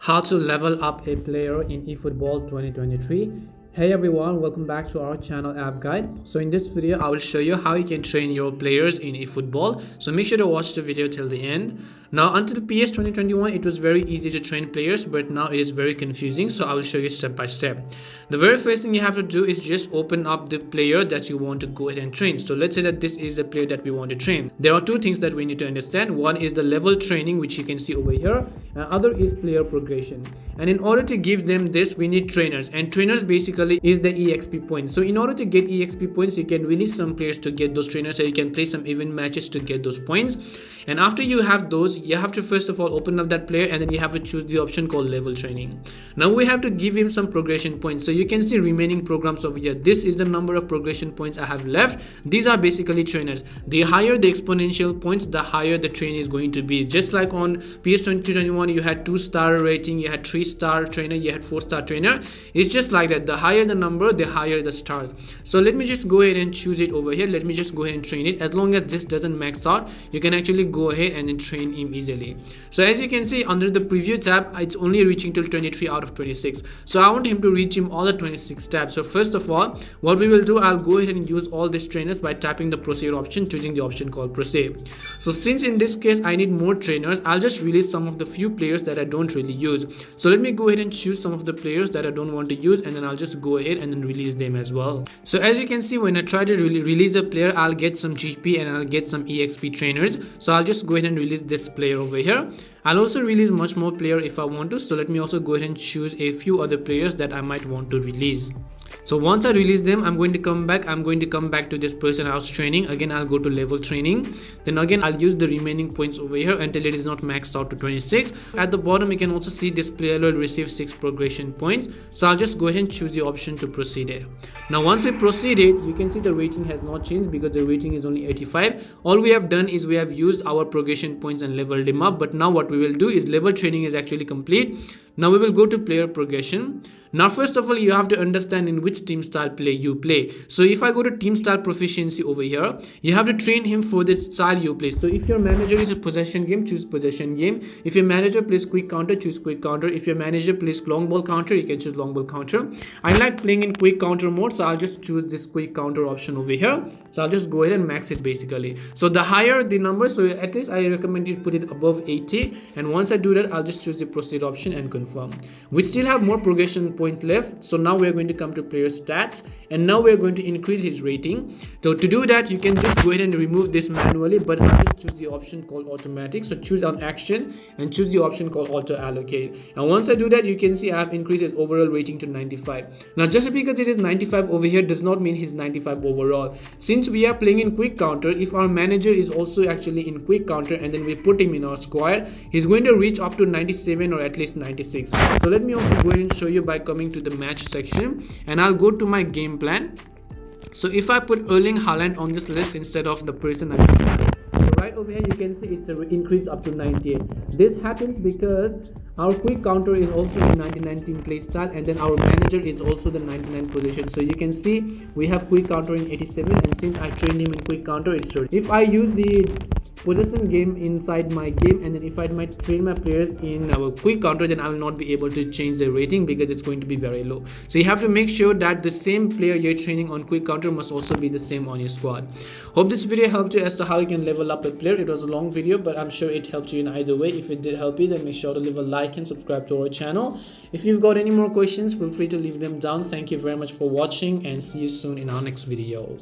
How to level up a player in eFootball 2023. Hey everyone, welcome back to our channel app guide. So in this video I will show you how you can train your players in eFootball, so make sure to watch the video till the end. Now until PS 2021 it was very easy to train players, but now it is very confusing, so I will show you step by step. The very first thing you have to do is just open up the player that you want to go ahead and train. So let's say that this is a player that we want to train. There are two things that we need to understand. One is the level training, which you can see over here, and other is player progression. And in order to give them this, we need trainers, and trainers basically is the EXP points. So in order to get EXP points, you can release some players to get those trainers, so you can play some event matches to get those points. And after you have those, you have to first of all open up that player, and then you have to choose the option called level training. Now we have to give him some progression points. So you can see remaining programs over here. This is the number of progression points I have left. These are basically trainers. The higher the exponential points, the higher the train is going to be. Just like on PS 2021 you had 2-star rating, you had 3-star trainer, you had 4-star trainer. It's just like that. The higher the number, the higher the stars. So let me just go ahead and choose it over here. Let me just go ahead and train it. As long as this doesn't max out, you can actually go ahead and then train him easily. So as you can see under the preview tab, it's only reaching till 23 out of 26. So I want him to reach him all the 26 tabs. So first of all, what we will do, I'll go ahead and use all these trainers by tapping the proceed option, choosing the option called proceed. So since in this case I need more trainers, I'll just release some of the few players that I don't really use. So let me go ahead and choose some of the players that I don't want to use, and then I'll just go ahead and then release them as well. So as you can see, when I try to release a player, I'll get some GP and I'll get some EXP trainers. So I'll just go ahead and release this player over here. I'll also release much more player if I want to. So let me also go ahead and choose a few other players that I might want to release. So once I release them, I'm going to come back to this person I was training. Again, I'll go to level training. Then again, I'll use the remaining points over here until it is not maxed out to 26. At the bottom, you can also see this player will receive 6 progression points. So I'll just go ahead and choose the option to proceed it. Now once we proceed it, you can see the rating has not changed because the rating is only 85. All we have done is we have used our progression points and leveled him up. But now what we will do is level training is actually complete. Now we will go to player progression. Now first of all, you have to understand in which team style play you play. So if I go to team style proficiency over here, you have to train him for the style you play. So if your manager is a possession game, choose possession game. If your manager plays quick counter, choose quick counter. If your manager plays long ball counter, you can choose long ball counter. I like playing in quick counter mode, so I'll just choose this quick counter option over here. So I'll just go ahead and max it basically. So the higher the number, so at least I recommend you put it above 80. And once I do that, I'll just choose the proceed option and confirm. We still have more progression points left. So now we're going to come to player stats, and now we're going to increase his rating. So to do that, you can just go ahead and remove this manually, but I'll just choose the option called automatic. So choose on action and choose the option called auto allocate. And once I do that, you can see I have increased his overall rating to 95. Now just because it is 95 over here does not mean he's 95 overall. Since we are playing in quick counter, if our manager is also actually in quick counter and then we put him in our squad, he's going to reach up to 97 or at least 96. So let me also go ahead and show you by coming to the match section, and I'll go to my game plan. So if I put Erling Haaland on this list instead of the person I put, so right over here you can see it's an increase up to 98. This happens because our quick counter is also in 99 team play style, and then our manager is also the 99 position. So you can see we have quick counter in 87, and since I trained him in quick counter, it's 30. If I use the possession game inside my game, and then if I might train my players in our quick counter, then I will not be able to change the rating because it's going to be very low. So you have to make sure that the same player you're training on quick counter must also be the same on your squad. Hope this video helped you as to how you can level up a player. It was a long video, but I'm sure it helped you in either way. If it did help you, then make sure to leave a like and subscribe to our channel. If you've got any more questions, feel free to leave them down. Thank you very much for watching, and see you soon in our next video.